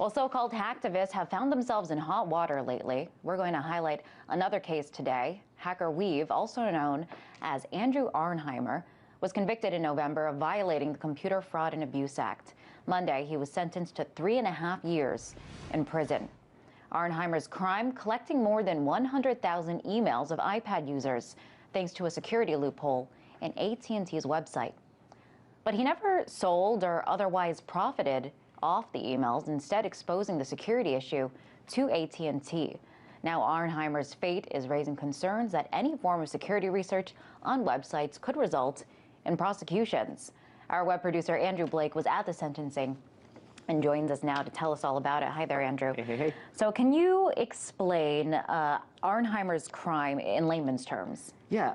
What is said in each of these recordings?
Well, so-called hacktivists have found themselves in hot water lately. We're going to highlight another case today. Hacker weev, also known as Andrew Arnheimer, was convicted in November of violating the Computer Fraud and Abuse Act. Monday, he was sentenced to 3.5 years in prison. Arnheimer's crime: collecting more than 100,000 emails of iPad users, thanks to a security loophole in AT&T's website. But he never sold or otherwise profited off the emails, instead exposing the security issue to AT&T. Now Arnheimer's fate is raising concerns that any form of security research on websites could result in prosecutions. Our web producer Andrew Blake was at the sentencing and joins us now to tell us all about it. Hi there, Andrew. Hey. So can you explain Arnheimer's crime in layman's terms? Yeah,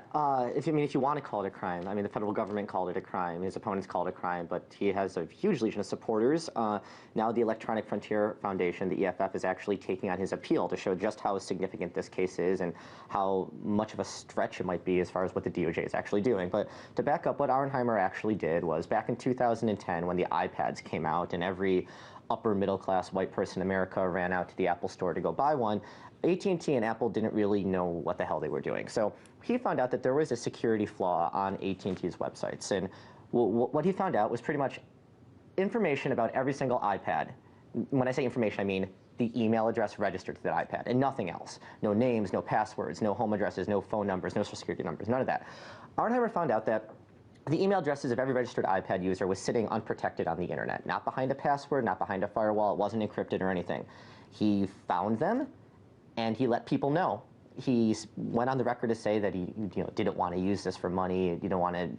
if you want to call it a crime, the federal government called it a crime, his opponents called it a crime, but he has a huge legion of supporters. Now the Electronic Frontier Foundation, the EFF, is actually taking on his appeal to show just how significant this case is and how much of a stretch it might be as far as what the DOJ is actually doing. But to back up, what Arnheimer actually did was, back in 2010, when the iPads came out and every upper middle class white person in America ran out to the Apple store to go buy one, AT&T and Apple didn't really know what the hell they were doing. So he found out that there was a security flaw on AT&T's websites. And what he found out was pretty much information about every single iPad. When I say information, I mean the email address registered to that iPad and nothing else. No names, no passwords, no home addresses, no phone numbers, no social security numbers, none of that. Arnheimer found out that the email addresses of every registered iPad user was sitting unprotected on the internet, not behind a password, not behind a firewall. It wasn't encrypted or anything. He found them, and he let people know. He went on the record to say that he didn't want to use this for money. He didn't want to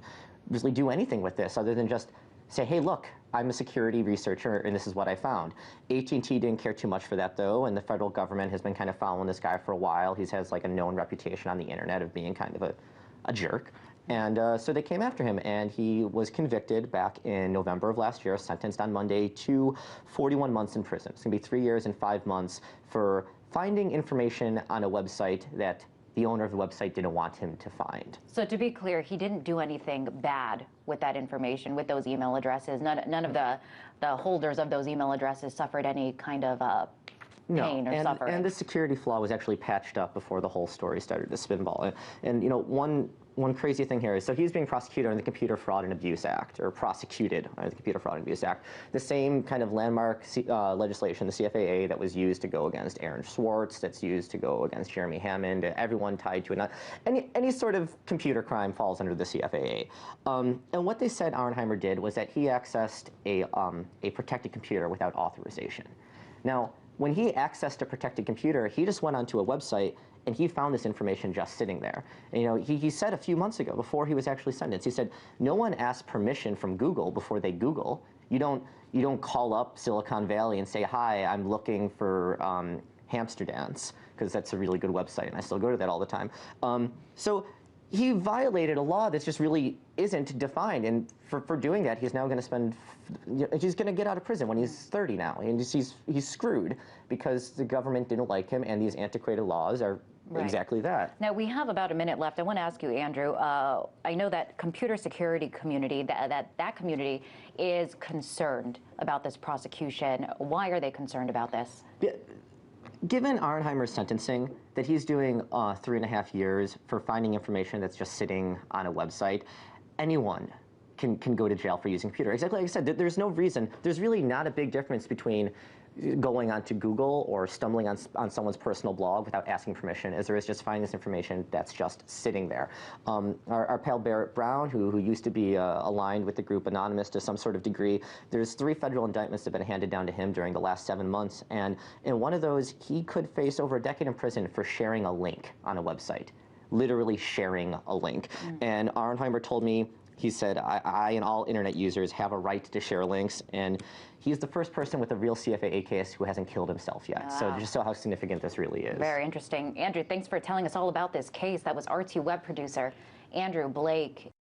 really do anything with this other than just say, hey, look, I'm a security researcher, and this is what I found. AT&T didn't care too much for that, though, and the federal government has been kind of following this guy for a while. He has like a known reputation on the internet of being kind of a jerk. And so they came after him, and he was convicted back in November of last year, sentenced on Monday to 41 months in prison. It's going to be 3 years and 5 months for finding information on a website that the owner of the website didn't want him to find. So to be clear, he didn't do anything bad with that information, with those email addresses. None of the holders of those email addresses suffered any kind of pain or suffering. And the security flaw was actually patched up before the whole story started to spinball. And one crazy thing here is, so he's being prosecuted under the Computer Fraud and Abuse Act, or prosecuted under the Computer Fraud and Abuse Act, the same kind of landmark legislation, the CFAA, that was used to go against Aaron Swartz, that's used to go against Jeremy Hammond, everyone tied to it. Any sort of computer crime falls under the CFAA. And what they said Arnheimer did was that he accessed a protected computer without authorization. Now, when he accessed a protected computer, he just went onto a website and he found this information just sitting there. And, he said a few months ago, before he was actually sentenced, he said, no one asks permission from Google before they Google. You don't call up Silicon Valley and say, hi, I'm looking for Hamster Dance, because that's a really good website, and I still go to that all the time. So he violated a law that just really isn't defined, and for doing that, he's now going to spend, he's going to get out of prison when he's 30 now, and he's screwed because the government didn't like him, and these antiquated laws are exactly that. Now, we have about a minute left. I want to ask you, Andrew, I know that computer security community, that community is concerned about this prosecution. Why are they concerned about this? Yeah. Given Arnheimer's sentencing, that he's doing 3.5 years for finding information that's just sitting on a website, anyone can go to jail for using a computer. Exactly like I said, there's no reason. There's really not a big difference between going onto Google or stumbling on someone's personal blog without asking permission as there is just finding this information that's just sitting there. Our pal Barrett Brown, who used to be aligned with the group Anonymous to some sort of degree, there's 3 federal indictments that have been handed down to him during the last 7 months, and in one of those, he could face over a decade in prison for sharing a link on a website. Literally sharing a link. And Arnheimer told me, he said, I and all internet users have a right to share links, and he's the first person with a real CFAA case who hasn't killed himself yet. Wow. So just show how significant this really is. Very interesting. Andrew, thanks for telling us all about this case. That was RT Web producer Andrew Blake.